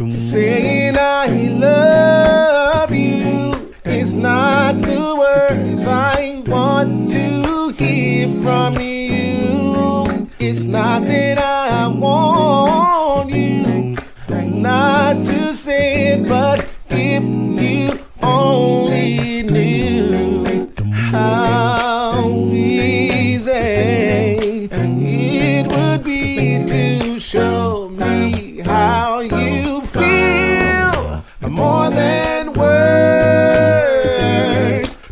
Saying I love you is not the words I want to hear from you. It's not that I want you not to say it, but if you only knew how easy it would be to show me how you feel. More than words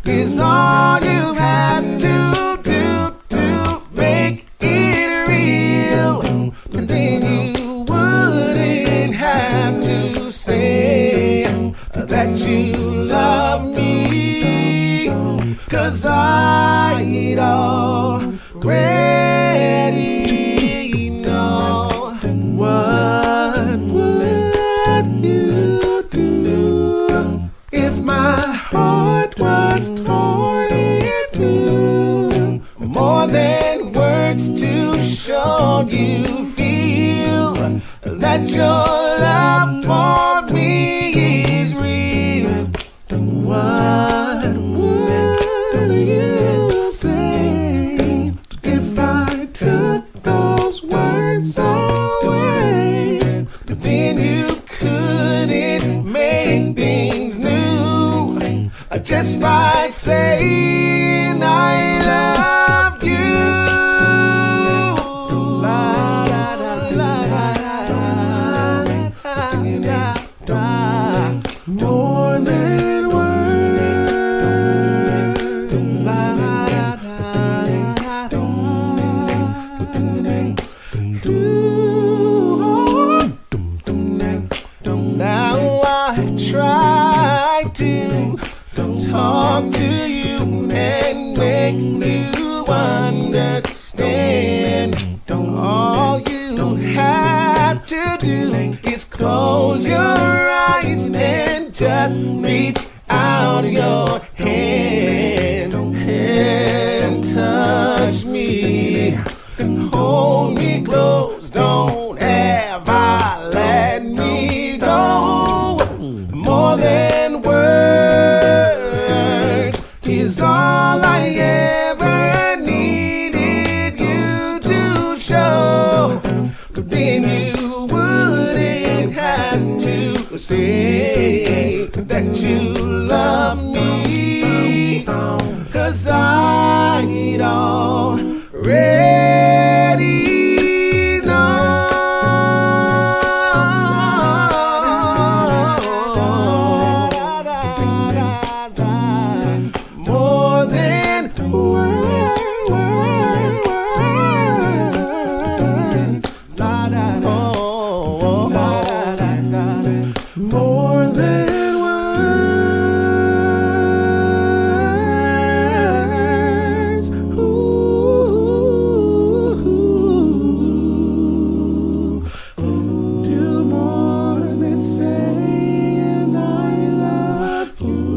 is all you have to do to make it real. And then you wouldn't have to say that you love me, 'cause I'd already know. What would you do if my heart was torn in two? More than words to show you feel that your love for me is real. What would you say if I took those words away? Then you couldn't make things new just by saying I love you. La, da, da, la, da, da, da. More than words. La, da, da, da, da. Now I've tried to talk to you and make you understand. All you have to do is close your eyes and just reach out your hand and touch me, hold me close, don't ever let me go. More than words is all I ever needed you to show. Then you wouldn't have to say that you love me, 'cause I'd already know. More than words. More than words. Do more than saying I love you.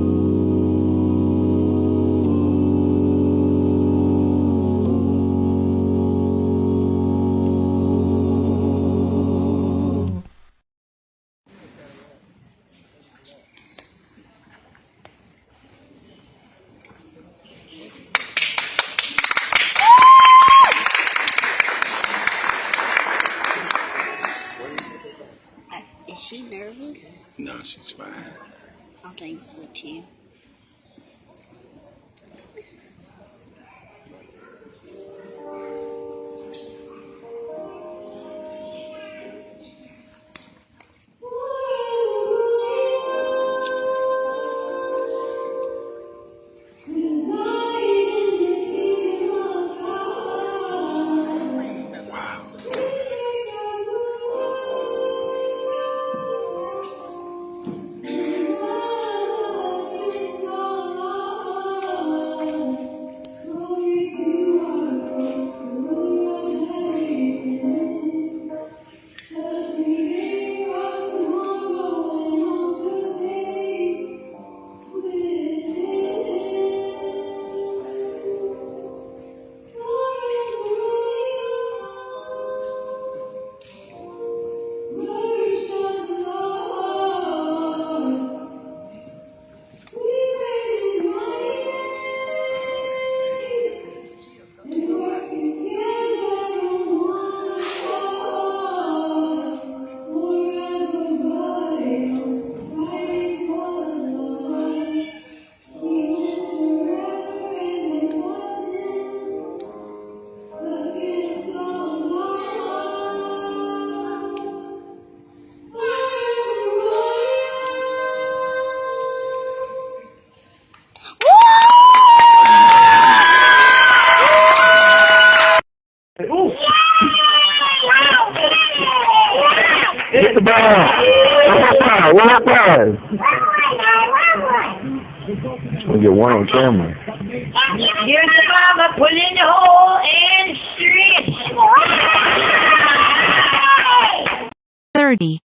Is she nervous? No, she's fine. I think so too. Wow. hit the ball. What happened? We'll get one on camera. Here's the mama, put it in the hole and stretch. 30,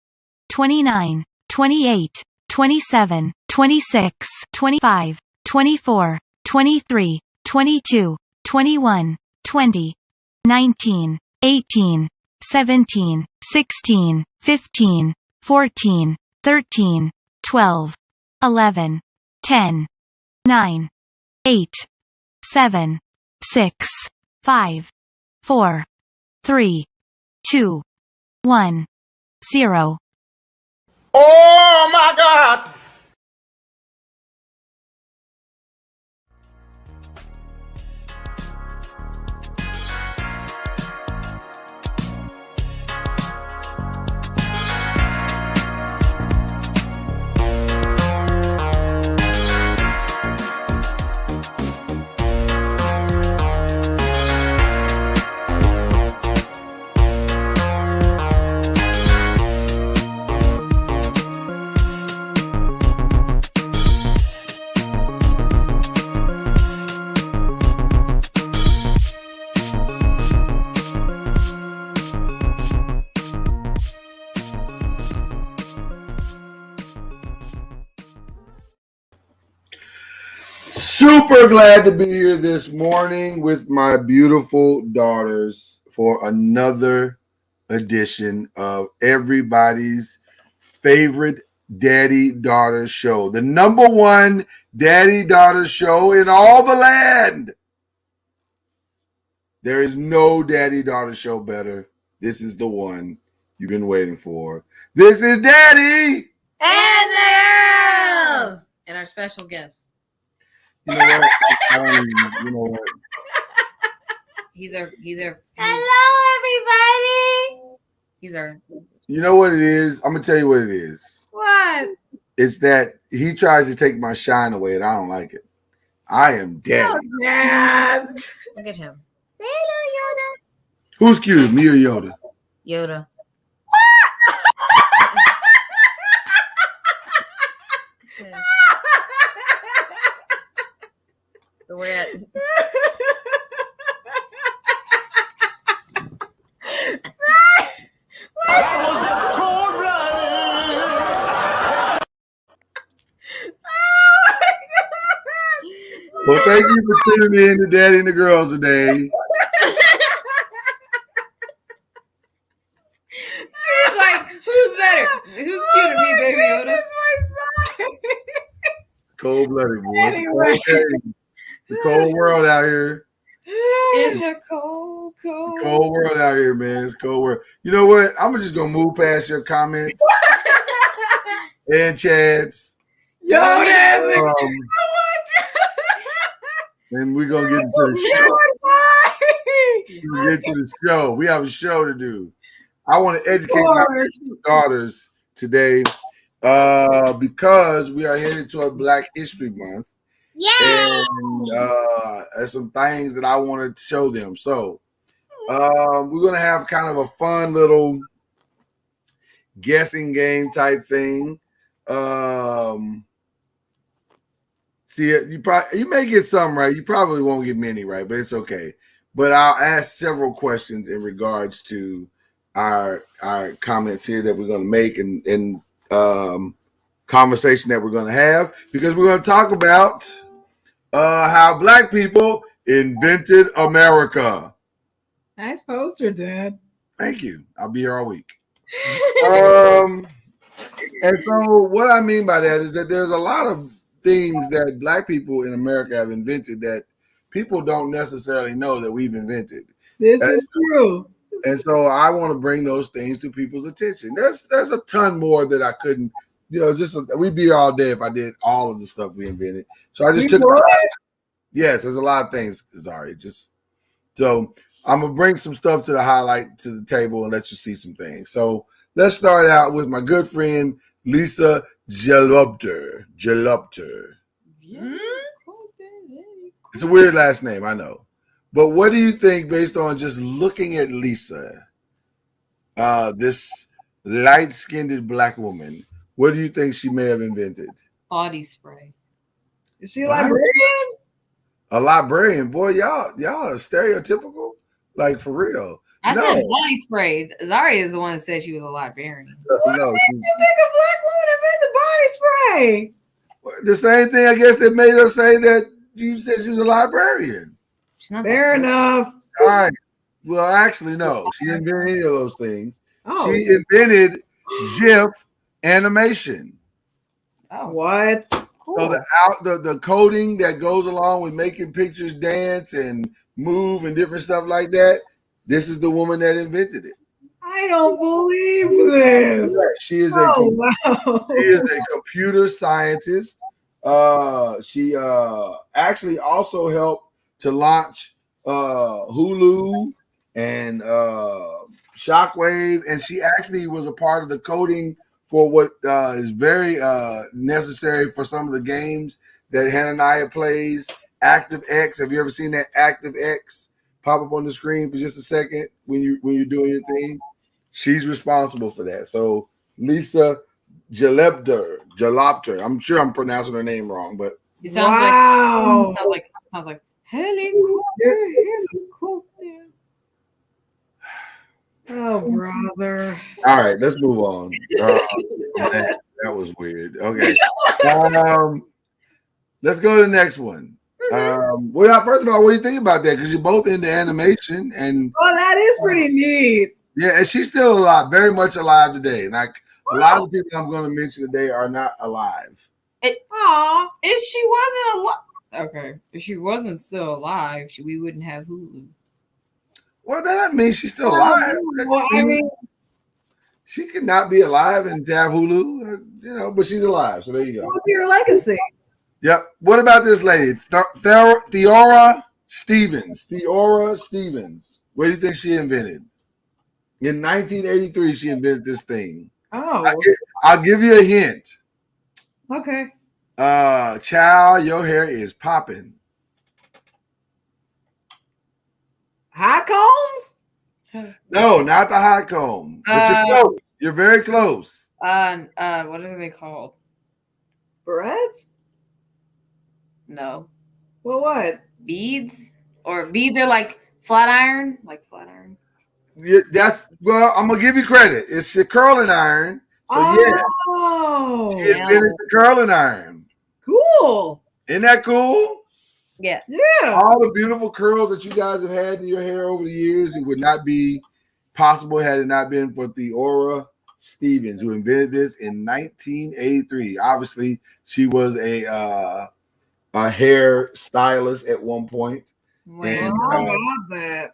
29, 28, 27, 26, 25, 24, 23, 22, 21, 20, 19, 18, 17, 16, 15, 14, 13, 12, 11, 10, 9, 8, 7, 6, 5, 4, 3, 2, 1, 0. Oh my God. Super glad to be here this morning with my beautiful daughters for another edition of everybody's favorite daddy-daughter show. The number one daddy-daughter show in all the land. There is no daddy-daughter show better. This is the one you've been waiting for. This is Daddy and the girls and our special guest. You know what? You know what? He's our. Hello, everybody. He's our. You know what it is? I'm gonna tell you what it is. What? It's that he tries to take my shine away, and I don't like it. I am Daddy. Oh, Dad. Look at him. Say hello, Yoda. Who's cute, me or Yoda? Yoda. The way Well, thank you for tuning in to Daddy and the Girls today. He's like, who's better? Who's cuter, me, baby Yoda? That's my son. Cold-blooded, boy. Anyway. It's a cold world out here. It's a cold. It's a cold world out here, man. It's a cold world. You know what? I'm just going to move past your comments and Chad's. Yoda. And we're going to get into the show. We'll get to the show. We have a show to do. I want to educate my daughters today because we are headed toward Black History Month. Yeah. And there's some things that I want to show them. So we're going to have kind of a fun little guessing game type thing. See, you may get some right. You probably won't get many right, but it's okay. But I'll ask several questions in regards to our comments here that we're going to make and conversation that we're going to have, because we're going to talk about how Black people invented America. Nice poster, Dad. Thank you. I'll be here all week. And so what I mean by that is that there's a lot of things that Black people in America have invented that people don't necessarily know that we've invented. This is true. And so I want to bring those things to people's attention. There's a ton more that I couldn't, we'd be here all day if I did all of the stuff we invented. So I just yes, there's a lot of things, sorry. So I'm going to bring some stuff to the table and let you see some things. So let's start out with my good friend, Lisa Jalupter. It's a weird last name, I know. But what do you think, based on just looking at Lisa, this light-skinned black woman. What do you think she may have invented? Body spray. Is she a librarian? A librarian, boy, y'all are stereotypical, like for real. I No. said body spray. Zaria is the one that said she was a librarian. What No, made you think a black woman invented body spray? the same thing, I guess, that made her say that you said she was a librarian. She's not Fair enough. All right. Well, actually, no, she didn't invent any of those things. Oh. She invented GIF animation. Oh, What? cool. So the coding that goes along with making pictures dance and move and different stuff like that. This is the woman that invented it. I don't believe this. She is wow. She is a computer scientist. She actually also helped to launch Hulu and Shockwave, and she actually was a part of the coding for what is very necessary for some of the games that Hananiah plays. Active X. Have you ever seen that Active X pop up on the screen for just a second when you're doing your thing? She's responsible for that. So Lisa Jalopter. I'm sure I'm pronouncing her name wrong, but It sounds wow. like helicopter. Oh, brother. all right, let's move on. That was weird. Okay. Let's go to the next one. Well, first of all, what do you think about that? Because you're both into animation, and Oh, that is pretty neat. yeah, and she's still alive, very much alive today. Like a lot of people I'm going to mention today are not alive. Aw. If she wasn't alive, okay. If she wasn't still alive, we wouldn't have Hulu. Well, that doesn't mean she's still alive. Well, I mean, She could not be alive and to have Hulu, but she's alive. So there you go. what's your legacy? Yep. What about this lady, Theora Stevens? Theora Stevens. What do you think she invented? In 1983, she invented this thing. Oh, I'll give you a hint. okay. Child, your hair is popping. Hot combs? No, not the hot comb. But you're close. You're very close. What are they called? Barrettes? No. Well, what? Beads? Or beads are like flat iron? Like flat iron. Yeah, I'm gonna give you credit. It's the curling iron. So Oh, she invented the curling iron. cool. Isn't that cool? Yeah. Yeah. All the beautiful curls that you guys have had in your hair over the years, it would not be possible had it not been for Theora Stevens, who invented this in 1983. Obviously, she was a hair stylist at one point. And, I love that.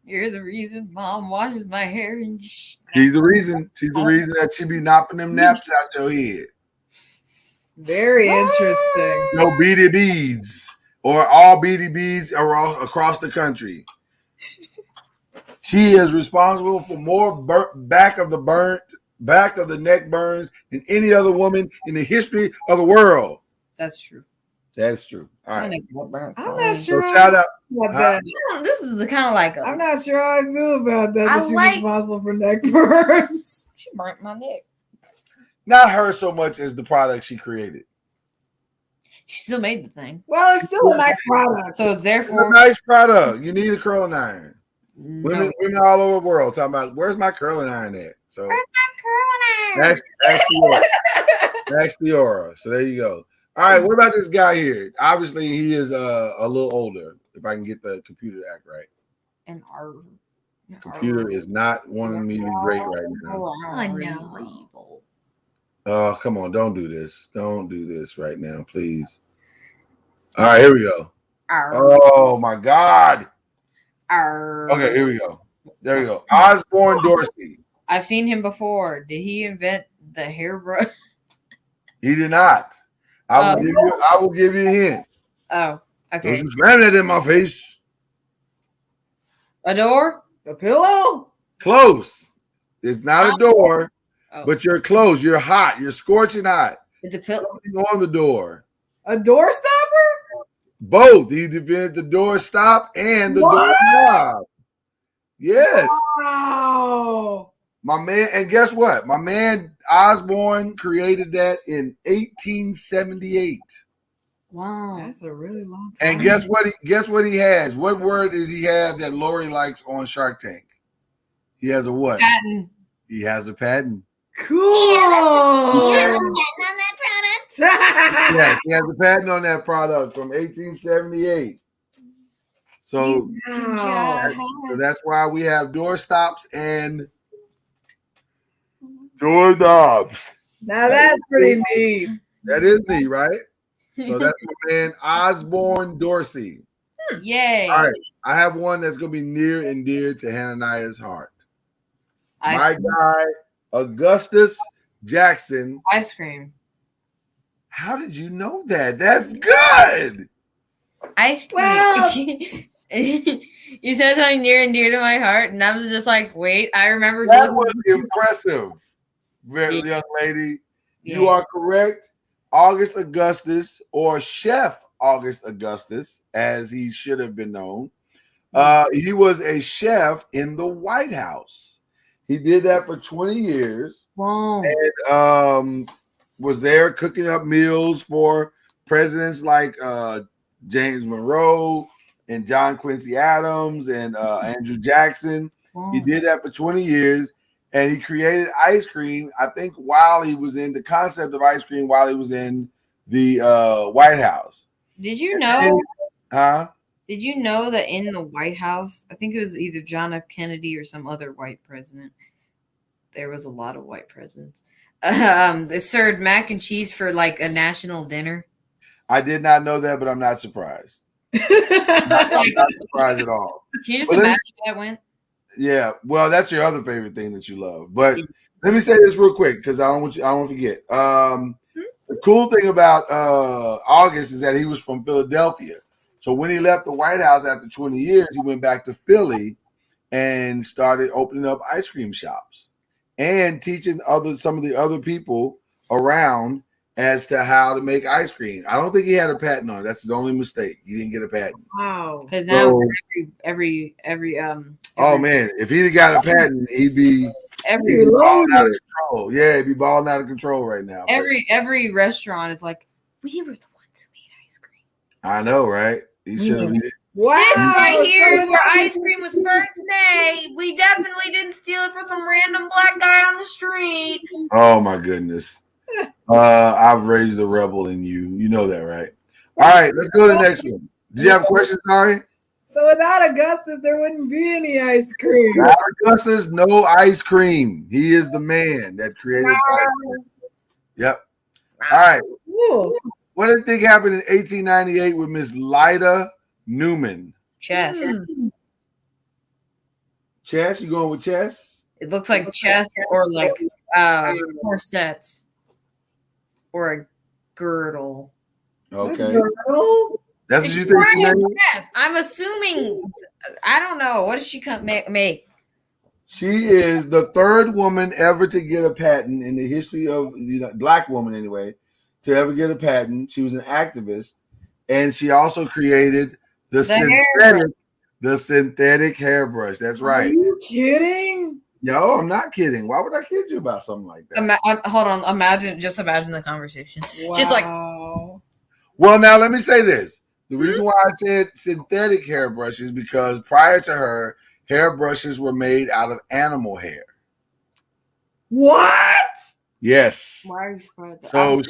You're the reason Mom washes my hair and she's the reason. She's the reason that she be knocking them naps out your head. Very interesting. No beady beads or all beady beads across the country. She is responsible for more back of the neck burns than any other woman in the history of the world. That's true. That's true. All right. I'm not So sure. shout out. About that. This is kind of like I'm not sure how I feel about that. I That she's like- responsible for neck burns. She burnt my neck. Not her so much as the product she created. She still made the thing. Well, it's still a nice product. So it's It's a therefore nice product. You need a curling iron. no. Women all over the world talking about where's my curling iron at. So Where's my curling iron? that's Theora. That's Theora. So there you go. All right, what about this guy here? Obviously, he is a little older. If I can get the computer to act right. And our Computer is not wanting me to be great right now. I know. Oh, come on. Don't do this. Don't do this right now, please. All right, here we go. Oh, my God. Okay, here we go. There we go. Osborne Dorsey. I've seen him before. Did he invent the hairbrush? He did not. I will give you a hint. Oh, okay. Don't you slam that in my face. A door? A pillow? Close. It's not a door, Oh. but you're close. You're hot. You're scorching hot. It's a pillow. Something on the door. A door stopper? Both. He invented the door stop and the What? door knob. Yes. Wow. My man, and guess what? My man Osborne created that in 1878. Wow. That's a really long time. And guess what? Guess what he has? What word does he have that Lori likes on Shark Tank? He has a what? Patent. He has a patent. Cool. Yeah, on that product. Yeah, he has a patent on that product from 1878. So, Wow. so that's why we have door stops and door knobs. Now that's pretty neat. That is me, right? So that's my man Osborne Dorsey. Yay. All right, I have one that's gonna be near and dear to Hananiah's heart. My guy, Augustus Jackson. Ice cream. How did you know that? That's good. Ice cream. Well- You said something near and dear to my heart, and I was just like, wait, I remember That doing was impressive, very young lady. You Yeah. are correct. August Augustus, or Chef August Augustus, as he should have been known. He was a chef in the White House. He did that for 20 years. Wow. And was there cooking up meals for presidents like James Monroe and John Quincy Adams and Andrew Jackson. He did that for 20 years, and he created ice cream, I think, while he was in the concept of ice cream while he was in the White House. Did you know? Huh? Did you know that in the White House, I think it was either John F. Kennedy or some other white president. There was a lot of white presidents. They served mac and cheese for like a national dinner. I did not know that, but I'm not surprised. I'm not surprised at all. Can you just But imagine how that went? Yeah, well, that's your other favorite thing that you love. But let me say this real quick because I don't want to forget. The cool thing about August is that he was from Philadelphia. So when he left the White House after 20 years, he went back to Philly and started opening up ice cream shops and teaching some of the other people around as to how to make ice cream. I don't think he had a patent on it. That's his only mistake. He didn't get a patent. Wow. Because now So- Oh man, if he'd have got a patent, he'd be balling out of control. Yeah, he'd be balling out of control right now. But every restaurant is like, we were the ones who made ice cream. I know, right? He should have. Wow. This right here So is where ice cream was first made. We definitely didn't steal it from some random black guy on the street. Oh my goodness. I've raised the rebel in you. You know that, right? All right, let's go to the next one. Did you have questions, Ari? So without Augustus, there wouldn't be any ice cream. Without Augustus, no ice cream. He is the man that created ice cream. Yep. All right. Ooh. What did you think happened in 1898 with Miss Lyda Newman? Chess. Chess? You going with chess? It looks like chess or like corsets or a girdle. Okay. Girl? That's what She's you think she wearing a made? dress. I'm assuming. I don't know. What does she make? She is the third woman ever to get a patent in the history of black woman anyway, to ever get a patent. She was an activist, and she also created the synthetic hairbrush. That's Are right. you kidding? No, I'm not kidding. Why would I kid you about something like that? Hold on. Imagine the conversation. Wow. Just like Well, now let me say this. The reason why I said synthetic hairbrush is because prior to her, hairbrushes were made out of animal hair. What? Yes. why are you spread? So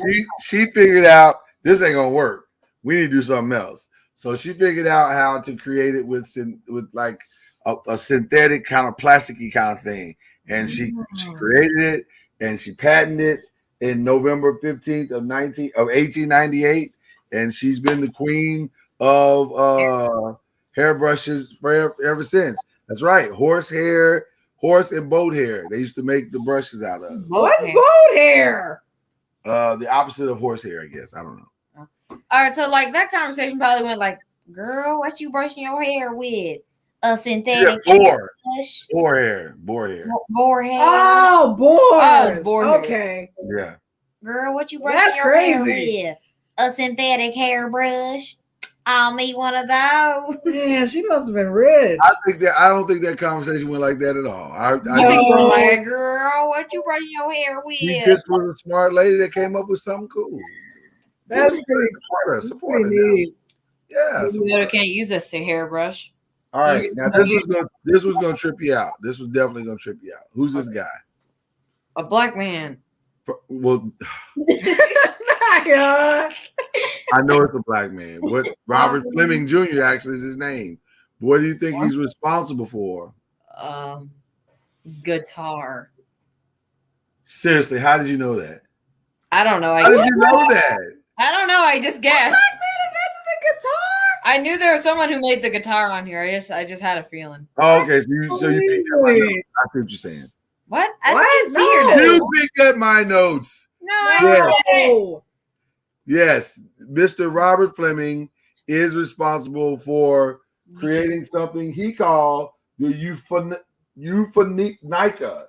she figured out this ain't gonna work. We need to do something else. So she figured out how to create it with like a synthetic kind of plasticky kind of thing, and she created it and she patented it in November 15th of 1898, and she's been the queen of hairbrushes ever since. That's right, horse and boat hair. They used to make the brushes out of. What's boat hair? The opposite of horse hair, I guess. I don't know. All right, so like that conversation probably went like, "Girl, what you brushing your hair with? A synthetic boar hair? Boar hair. Boar hair? Oh, boars. boar hair. Okay. Yeah. Girl, what you brushing That's your crazy. hair with? A synthetic hairbrush? I'll need one of those. Man, she must have been rich. I don't think that conversation went like that at all. I You just, were like, girl, what you brushing your hair with? she just was a smart lady that came up with something cool. That's Support her. neat. Yeah. You can't use a hairbrush. All right. Now this was gonna trip you out. This was definitely gonna trip you out. Who's this guy? A black man. Well, My God. I know it's a black man. What Robert Fleming Jr. actually is his name. What do you think he's responsible for? Guitar. Seriously, how did you know that? I don't know. How did you know that? I don't know. I just guessed. Black man invented the guitar. I knew there was someone who made the guitar on here. I just had a feeling. Oh, okay. So you picked up my notes. I see what you're saying. What? I What? didn't see your No. notes. You picked up my notes. No, I didn't. Yes, Mr. Robert Fleming is responsible for creating something he called the Euphonica.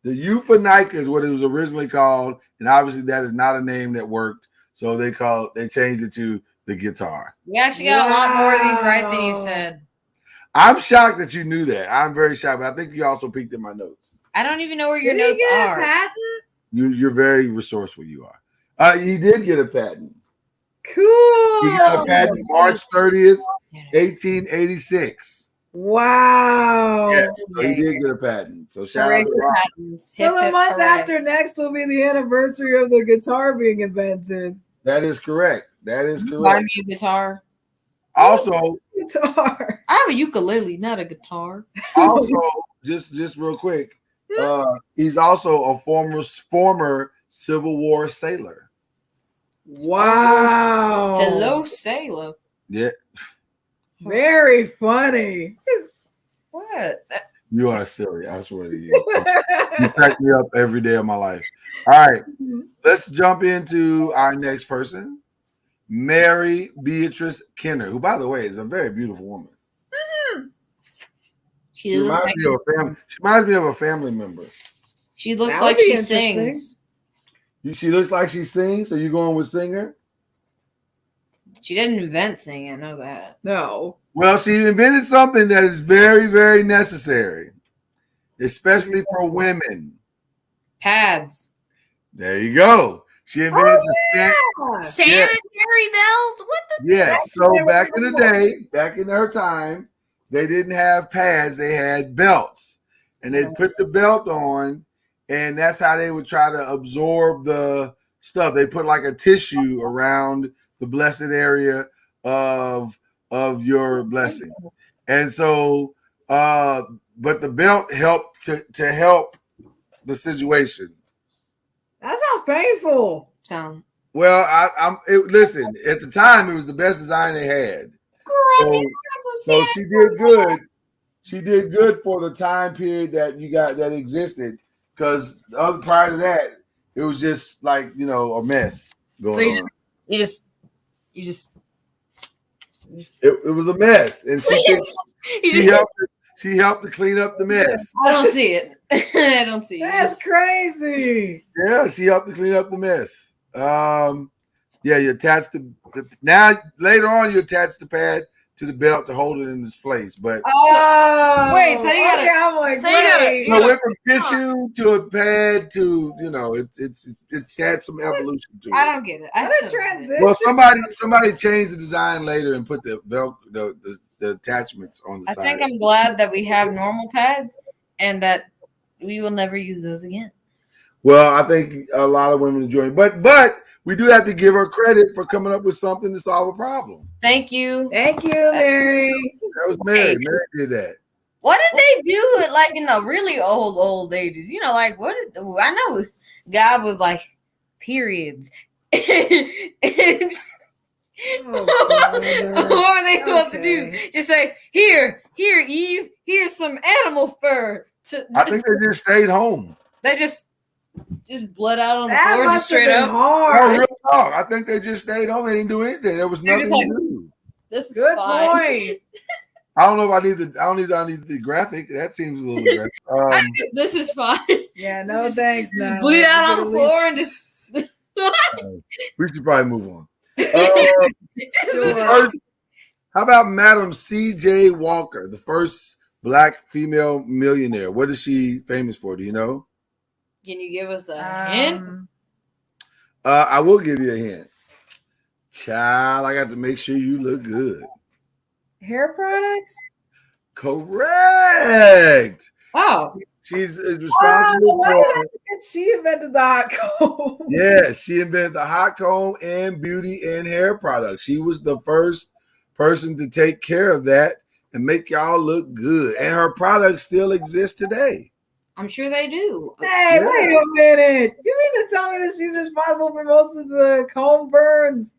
The Euphonica is what it was originally called, and obviously that is not a name that worked, so they changed it to the guitar. We actually got a lot more of these right than you said. I'm shocked that you knew that. I'm very shocked, but I think you also peeked in my notes. I don't even know where your Did he notes get are. a patent? You're very resourceful. You are. He did get a patent. Cool. He got a patent March 30th, 1886. Wow. Yes, so he did get a patent. So shout out to Rob. Patents. So Hip, the hip, month hooray. after next will be the anniversary of the guitar being invented. That is correct. That is Buy correct. me a guitar. Also, Guitar. I have a ukulele, not a guitar. just real quick, he's also a former Civil War sailor. Wow. Hello, sailor. Yeah, Very funny. What? you are silly. I swear to you. You crack me up every day of my life. All right, let's jump into our next person, Mary Beatrice Kenner, who, by the way, is a very beautiful woman. She reminds me of a family member. She looks That would like be she interesting. sings. She looks like she sings. So you going with singer? She didn't invent singing. I know that. No. Well, she invented something that is very, very necessary, especially for women. Pads. There you go. She invented Sanitary belts? What the? Yes. So back in the day, back in her time, they didn't have pads. They had belts. And they'd put the belt on, and that's how they would try to absorb the stuff. They put like a tissue around the blessed area of your blessing. And so but the belt helped to help the situation. That sounds painful. Sound. Well, listen, at the time it was the best design they had. So she did good. She did good for the time period that existed, because prior to that, it was just like, a mess going on. You just It was a mess, and she helped to clean up the mess. I don't see it. I don't see it. That's crazy. Yeah, she helped to clean up the mess. Yeah, you attach now later on you attach the pad to the belt to hold it in its place. But wait, so you gotta, I'm like, so you gotta, you know, went from tissue to a pad to it's had some evolution to it. I don't get it. What a transition. Well, somebody changed the design later and put the attachments on the side. I think I'm glad that we have normal pads and that we will never use those again. Well, I think a lot of women enjoy it, but we do have to give her credit for coming up with something to solve a problem. Thank you. Thank you, Mary. That was Mary. Hey. Mary did that. What did they do like in the really old ages? You know, like I know God was like periods. Oh, what were they supposed to do? Just say, here, Eve, here's some animal fur. I think they just stayed home. They just bled out on the that floor, must just straight have been up. hard. No, real talk. I think they just stayed home. They didn't do anything. There was They're nothing just like, to do. This is Good fine. point. I don't know if I need the graphic. That seems a little aggressive. This is fine. Yeah, no Just- thanks. Just no. bleed out on At the least- floor and just. We should probably move on. Sure. How about Madam C.J. Walker, the first black female millionaire? What is she famous for? Do you know? Can you give us a hint? I will give you a hint. Child, I got to make sure you look good. Hair products? Correct. Oh, She's responsible for. She invented the hot comb. Yeah, she invented the hot comb and beauty and hair products. She was the first person to take care of that and make y'all look good. And her products still exist today. I'm sure they do. Hey, Yeah. wait a minute. You mean to tell me that she's responsible for most of the comb burns?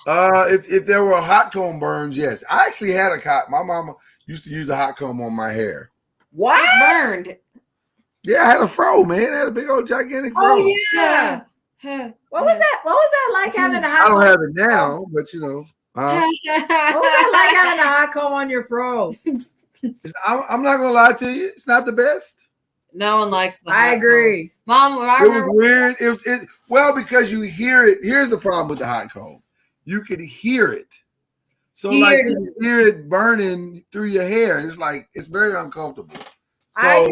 If there were hot comb burns, yes. I actually had a hot. My mama used to use a hot comb on my hair. What? It burned. Yeah, I had a fro, man. I had a big old gigantic fro. Oh yeah. Huh. What was that? What was that like having a hot I don't comb? have it now, but you know. What was that like having a hot comb on your fro? I'm not gonna lie to you. It's not the best. No one likes the I hot agree. comb. Mom, I It was remember. weird. Well, because you hear it. Here's the problem with the hot comb. You could hear it. So You like hear you hear it burning through your hair. It's like it's very uncomfortable. So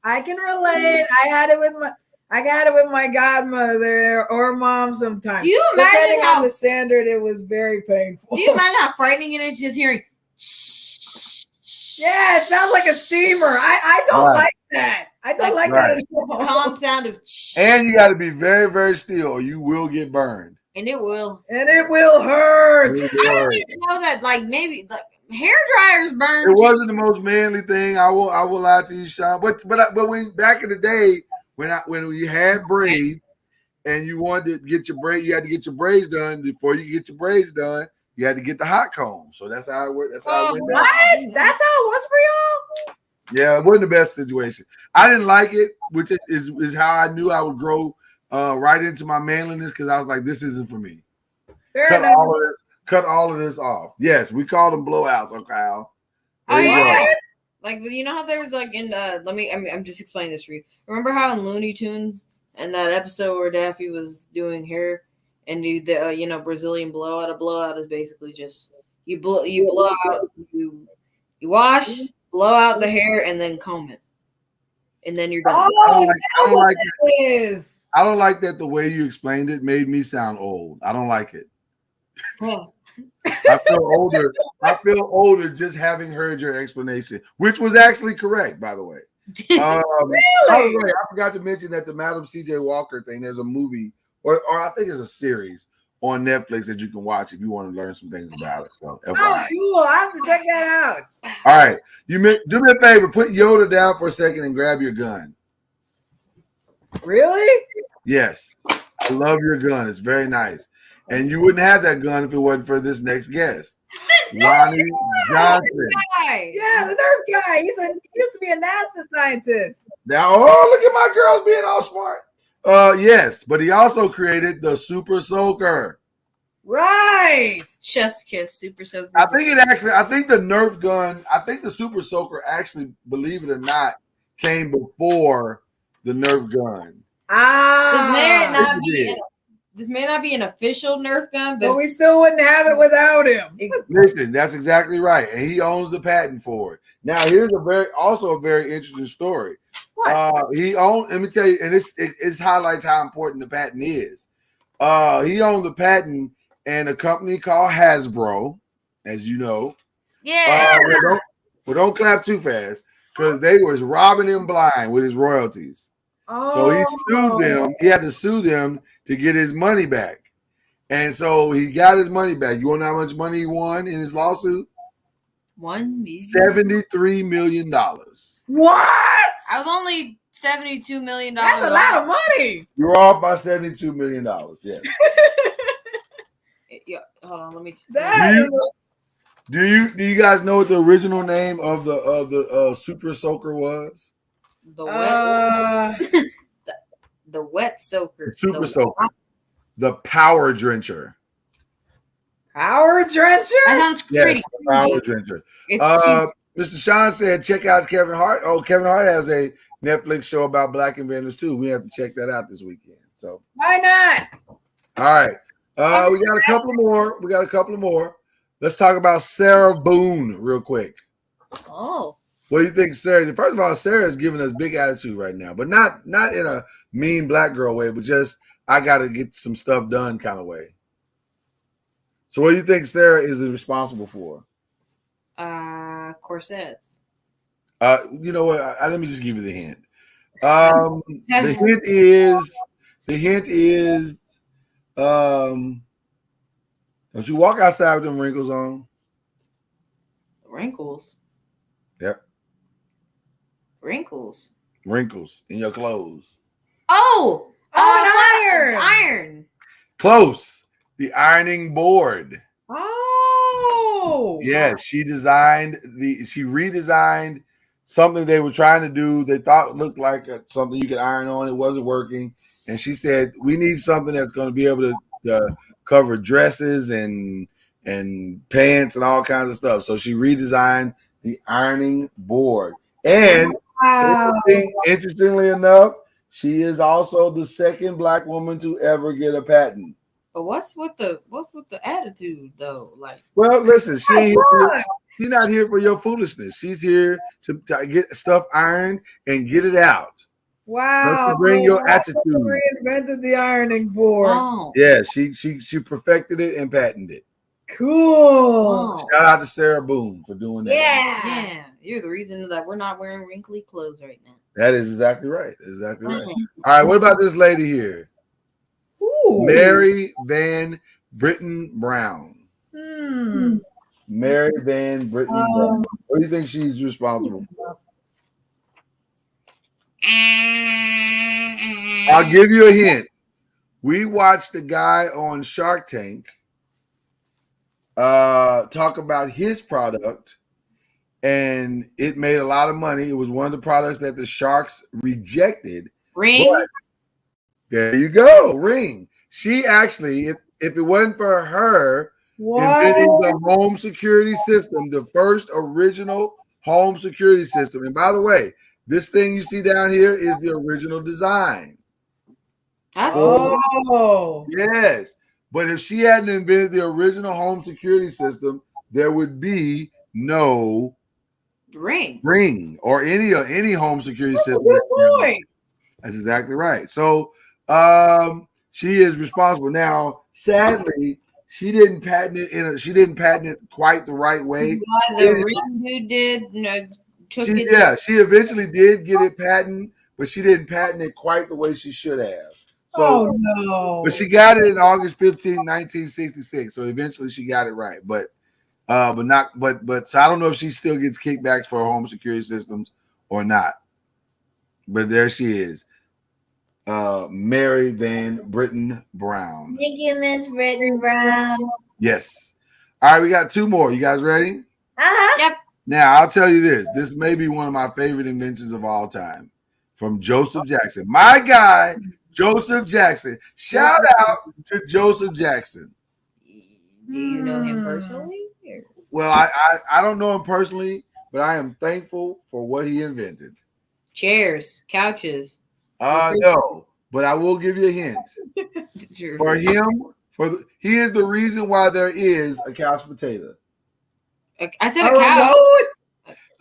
I can relate. I had it with my godmother or mom sometimes. Do you imagine Depending how- on the standard, it was very painful. Do you imagine how frightening it is just hearing? Yeah, it sounds like a steamer. I don't Right. like that. I don't like Right. that at all. Calm sound of and you got to be very, very still, or you will get burned. and it will. And it will hurt. It I didn't even know that. Like maybe like hair dryers burn. wasn't the most manly thing. I will lie to you, Sean. But when back in the day when we had braids and you wanted to get your braid, you had to get your braids done. Before you get your braids done, you had to get the hot comb. So that's how it worked. That's how it went down. What? That's how it was for y'all? Yeah, it wasn't the best situation. I didn't like it, which is how I knew I would grow right into my manliness because I was like, this isn't for me. Fair Cut enough. all of this off. Yes, we call them blowouts, okay, Kyle. Oh There you yeah. go. Like you know how there's like in I'm just explaining this for you. Remember how in Looney Tunes and that episode where Daffy was doing hair and the Brazilian blowout. A blowout is basically just you blow out, you wash, blow out the hair, and then comb it, and then you're done. Oh, I don't like it is. I don't like that the way you explained it made me sound old. I don't like it. Oh. I feel older just having heard your explanation, which was actually correct, by the way. By the way, I forgot to mention that the Madam C.J. Walker thing, there's a movie, or I think it's a series on Netflix that you can watch if you want to learn some things about it. So, Oh, cool. I have to check that out. all right. Do me a favor, put Yoda down for a second and grab your gun. Really? Yes. I love your gun. It's very nice. And you wouldn't have that gun if it wasn't for this next guest. Ronnie Johnson. Yeah, the nerve guy. He used to be a NASA scientist. Now, look at my girls being all smart. Yes, but he also created the Super Soaker. Right. Chef's kiss, super soaker. I think the Nerf gun, I think the Super Soaker actually, believe it or not, came before the Nerf gun. This may not be an official Nerf gun, but we still wouldn't have it without him. Listen, that's exactly right, and he owns the patent for it. Now, here's a very interesting story. He owned. Let me tell you, and it highlights how important the patent is. He owned the patent, and a company called Hasbro, as you know. Yeah. Don't clap too fast, because they was robbing him blind with his royalties. So he sued them. He had to sue them to get his money back. And so he got his money back. You want to know how much money he won in his lawsuit? $73 million. What? I was only $72 million. That's a lot of money. You're off by $72 million. Yes. Yeah, hold on, let me. Do you guys know what the original name of the Super Soaker was? The wet, the wet soaker, the Super Soaker, the Power Drencher. Power Drencher? That sounds pretty. Yes, Power Drencher. Mr. Sean said, check out Kevin Hart. Oh, Kevin Hart has a Netflix show about Black inventors too. We have to check that out this weekend. So why not? All right. We got a couple more. Let's talk about Sarah Boone real quick. Oh. What do you think, Sarah? First of all, Sarah is giving us big attitude right now, but not in a mean black girl way, but just I got to get some stuff done kind of way. So, what do you think Sarah is responsible for? Corsets. You know what? Let me just give you the hint. The hint is, don't you walk outside with them wrinkles on? Wrinkles. Yep. Wrinkles in your clothes. Oh, an iron. Iron. Close. The ironing board. Oh. Yes, she redesigned something they were trying to do. They thought looked like something you could iron on. It wasn't working. And she said, we need something that's going to be able to cover dresses and pants and all kinds of stuff. So she redesigned the ironing board. And interestingly enough, she is also the second black woman to ever get a patent. But what's with the attitude though? Like, well, listen, she's not here for your foolishness. She's here to get stuff ironed and get it out. Wow! Bring your attitude. Reinvented the ironing board. Oh. Yeah, she perfected it and patented it. Cool. Shout out to Sarah Boone for doing that. Yeah, you're the reason that we're not wearing wrinkly clothes right now. That is exactly right. Exactly right. All right, what about this lady here? Ooh. Mary Van Britton Brown. Mary Van Britton Brown. What do you think she's responsible for? I'll give you a hint. We watched the guy on Shark Tank talk about his product, and it made a lot of money. It was one of the products that the sharks rejected. Ring. There you go, Ring. She actually, if it wasn't for her inventing the home security system, the first original home security system. And by the way, this thing you see down here is the original design. That's cool. Yes. But if she hadn't invented the original home security system, there would be no ring or any home security system. Good point. That's exactly right. So she is responsible. Now, sadly, she didn't patent it quite the right way. The ring dude did she eventually did get it patented, but she didn't patent it quite the way she should have. So, no. But she got it in August 15, 1966. So eventually she got it right. But so I don't know if she still gets kickbacks for her home security systems or not. But there she is. Mary Van Britton Brown. Thank you, Miss Britton Brown. Yes. All right, we got two more. You guys ready? Yep. Now, I'll tell you this. This may be one of my favorite inventions of all time from Joseph Jackson. My guy, Joseph Jackson. Shout out to Joseph Jackson. Do you know him personally? Well, I don't know him personally, but I am thankful for what he invented. Chairs, couches. No, but I will give you a hint. For him, he is the reason why there is a couch potato. I said a couch.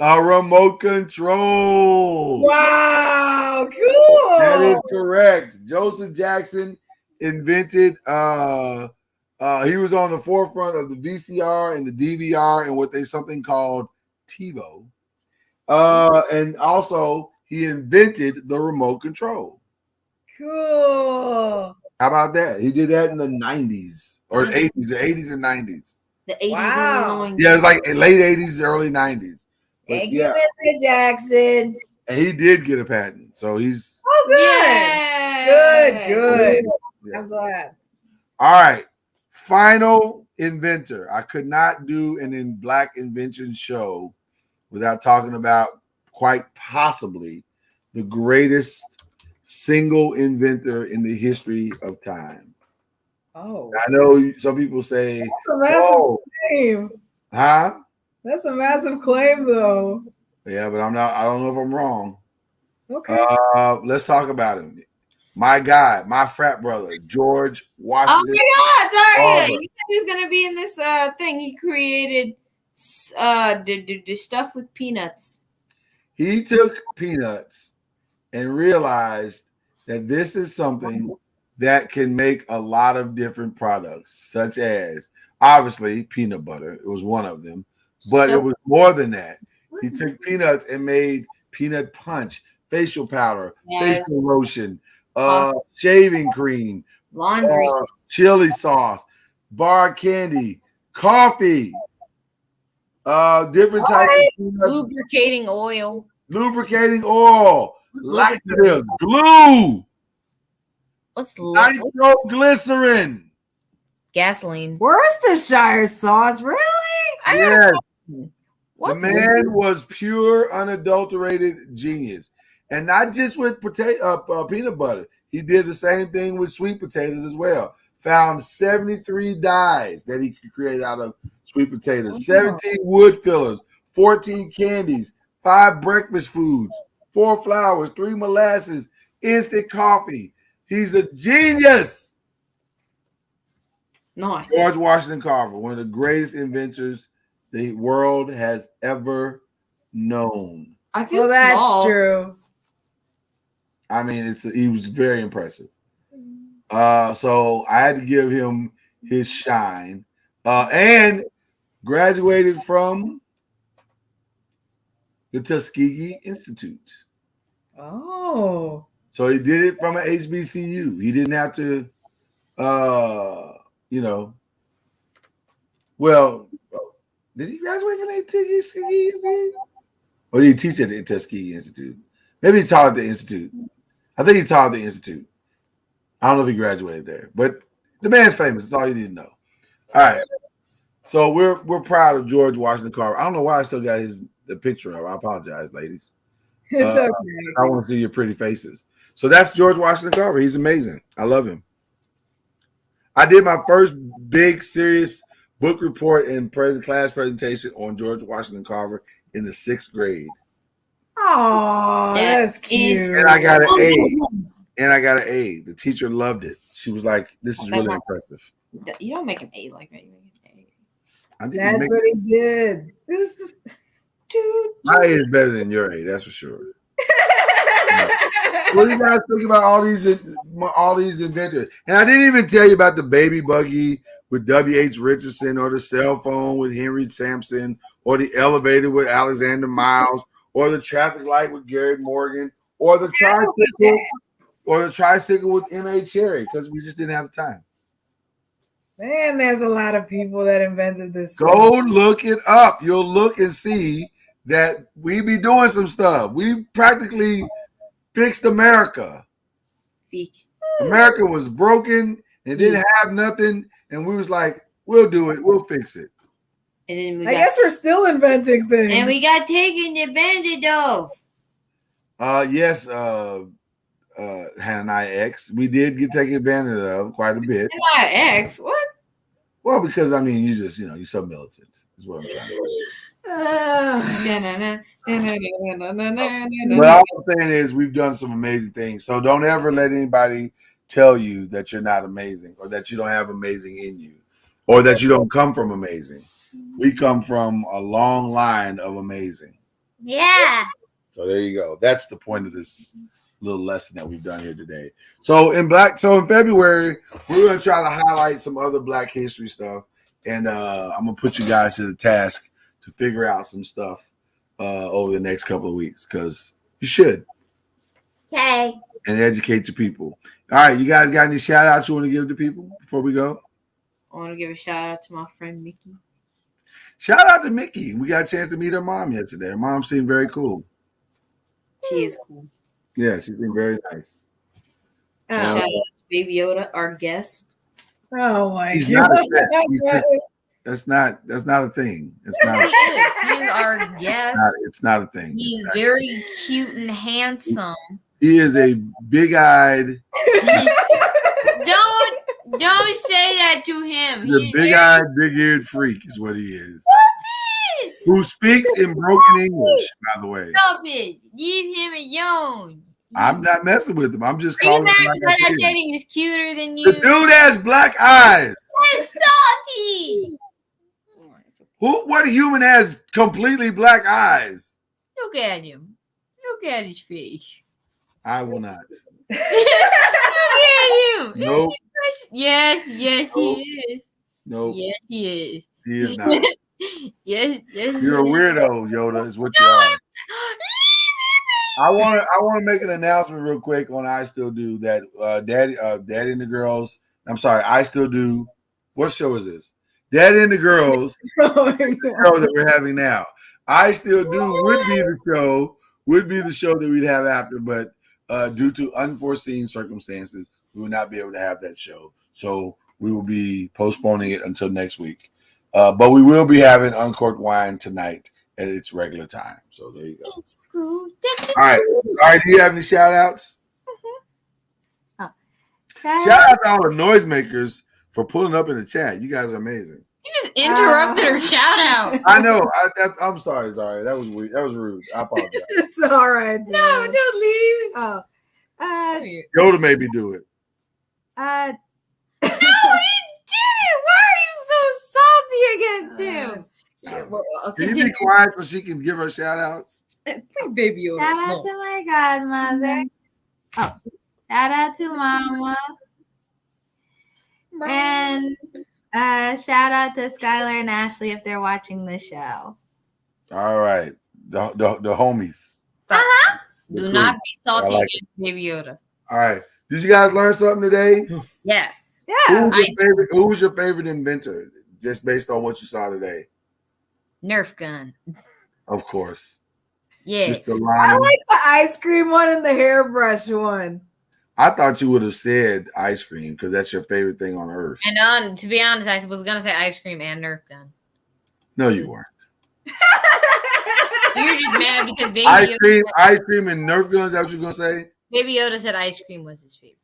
A remote control. Wow, cool. That is correct. Joseph Jackson invented. He was on the forefront of the VCR and the DVR and what they something called TiVo. And also he invented the remote control. Cool. How about that? He did that in the 90s or 80s, the 80s and 90s. The 80s wow. and the 90s. Yeah, it's like late 80s, early 90s. Thank you, Mr. Jackson. And he did get a patent. So he's good. Yeah. I'm glad. All right. Final inventor. I could not do an Black Invention show without talking about quite possibly the greatest single inventor in the history of time. Oh, I know some people say that's a massive claim. Huh? That's a massive claim, though. Yeah, but I don't know if I'm wrong. Okay. Let's talk about him. my guy, my frat brother, George Oh Washington. my God! Sorry, Carver. you said he was gonna be in this thing. He created the stuff with peanuts. He took peanuts and realized that this is something that can make a lot of different products, such as obviously peanut butter. It was one of them, but it was more than that. He took peanuts and made peanut punch, facial powder, facial lotion, shaving cream, laundry, chili sauce, bar candy, coffee, different types of peanuts, lubricating oil, laxative, glue, what's nitroglycerin, gasoline? Worcestershire sauce, really? Yes. The man was pure, unadulterated genius. And not just with peanut butter. He did the same thing with sweet potatoes as well. Found 73 dyes that he could create out of sweet potatoes, 17 wood fillers, 14 candies, 5 breakfast foods, 4 flours, 3 molasses, instant coffee. He's a genius. Nice. George Washington Carver, one of the greatest inventors the world has ever known. I feel that's true. I mean, he was very impressive. So I had to give him his shine. And graduated from the Tuskegee Institute. Oh. So he did it from an HBCU. He didn't have to, well, did he graduate from the Tuskegee Institute? Or did he teach at the Tuskegee Institute? Maybe he taught at the Institute. I think he taught at the Institute. I don't know if he graduated there, but the man's famous. That's all you need to know. All right. So we're proud of George Washington Carver. I don't know why I still got the picture of. I apologize, ladies. It's okay. I want to see your pretty faces. So that's George Washington Carver. He's amazing. I love him. I did my first big, serious book report and class presentation on George Washington Carver in the 6th grade. Oh, that's cute. And I got an A. The teacher loved it. She was like, "This is really impressive." You don't make an A like that. You make an A. That's what he did. My A is better than your A. That's for sure. What do you guys think about all these inventors? And I didn't even tell you about the baby buggy with W.H. Richardson, or the cell phone with Henry Sampson, or the elevator with Alexander Miles, or the traffic light with Garrett Morgan, or the tricycle with M.A. Cherry, because we just didn't have the time. Man, there's a lot of people that invented this. Go look it up. You'll look and see that we be doing some stuff. We practically fixed America. America was broken and didn't have nothing, and we was like, we'll do it. We'll fix it. And then I guess we're still inventing things. And we got taken advantage of. Yes, Hannah X. We did get taken advantage of quite a bit. Hannah X? What? Well, because I mean, you just, you're so militant, is what I'm trying to say. What I'm saying is we've done some amazing things. So don't ever let anybody tell you that you're not amazing, or that you don't have amazing in you, or that you don't come from amazing. We come from a long line of amazing. Yeah. So there you go. That's the point of this little lesson that we've done here today. So in February, we're going to try to highlight some other Black history stuff. And I'm going to put you guys to the task to figure out some stuff over the next couple of weeks, because you should. Okay. And educate your people. All right, you guys got any shout outs you want to give to people before we go? I want to give a shout out to my friend Mickey. Shout out to Mickey. We got a chance to meet her mom yesterday. Her mom seemed very cool. She is cool. Yeah, she seemed very nice. Shout out to Baby Yoda, our guest. Oh my He's God. That's not a thing. It's not. He is our guest. It's not a thing. He's very cute and handsome. He is a big-eyed. Don't say that to him. He's a big-eyed, big-eared freak is what he is. Who speaks in broken English, by the way. Stop it. Leave him alone. I'm not messing with him. I'm just Are you calling mad him like because I I said. said he was cuter than The you? dude has black eyes. That's salty. What human has completely black eyes? Look at him. Look at his face. I will not. Look at him. Nope. Yes, yes, Nope. he is. Nope. Yes, he is. He is not. Yes, yes. You're a weirdo, Yoda, is what you are. I want to make an announcement real quick on I Still Do that Daddy and the Girls. I'm sorry, I Still Do. What show is this? Daddy and the Girls Oh my show that we're having now. I Still Do would be the show that we'd have after, but due to unforeseen circumstances, we will not be able to have that show. So we will be postponing it until next week. But we will be having Uncorked Wine tonight at its regular time. So there you go. All right. Do you have any shout outs? Shout out to all the noisemakers for pulling up in the chat. You guys are amazing. You just interrupted her shout out. I know. I'm sorry, Zari. That was weird. That was rude. I apologize. It's all right. Dude. No, don't leave. Oh. Yoda made me do it. No, he did it. Why are you so salty against him? Can you be quiet so she can give her shout outs? Please, baby. Shout out to my godmother. Oh, shout out to Mama. And shout out to Skylar and Ashley if they're watching the show. All right. The homies. Do not be salty like against Baby Yoda. All right. Did you guys learn something today? Yes. Yeah. Who was your favorite inventor? Just based on what you saw today. Nerf gun. Of course. Yeah. Mr. I Lonnie. like the ice cream one and the hairbrush one. I thought you would have said ice cream because that's your favorite thing on earth. And to be honest, I was gonna say ice cream and Nerf gun. No, you weren't. You're just mad because Baby Ice cream and Nerf guns. Is that what you're gonna say? Baby Yoda said ice cream was his favorite.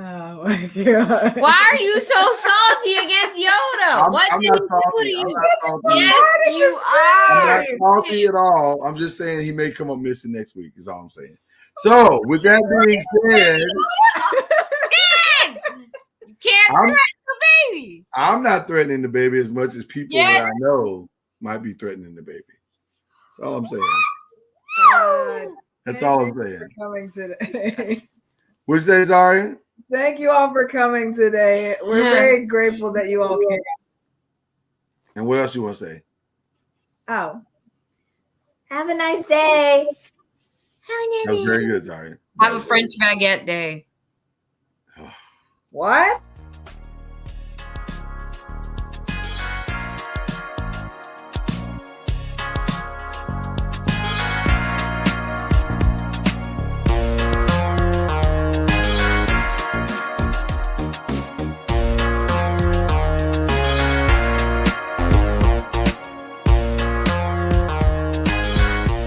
Oh my god! Why are you so salty against Yoda? What I'm did not he salty. do to I'm you? not salty. Yes, you I'm are. not salty at all. I'm just saying he may come up missing next week. Is all I'm saying. So, with that being said, You can't threaten the baby. I'm not threatening the baby as much as people that I know might be threatening the baby. That's all I'm saying. That's all I'm saying. For coming today. What'd you say, Zaria? Thank you all for coming today. We're very grateful that you all came. And what else you want to say? Oh. Have a nice day. That was very good, Zaria. Have a French baguette day. What?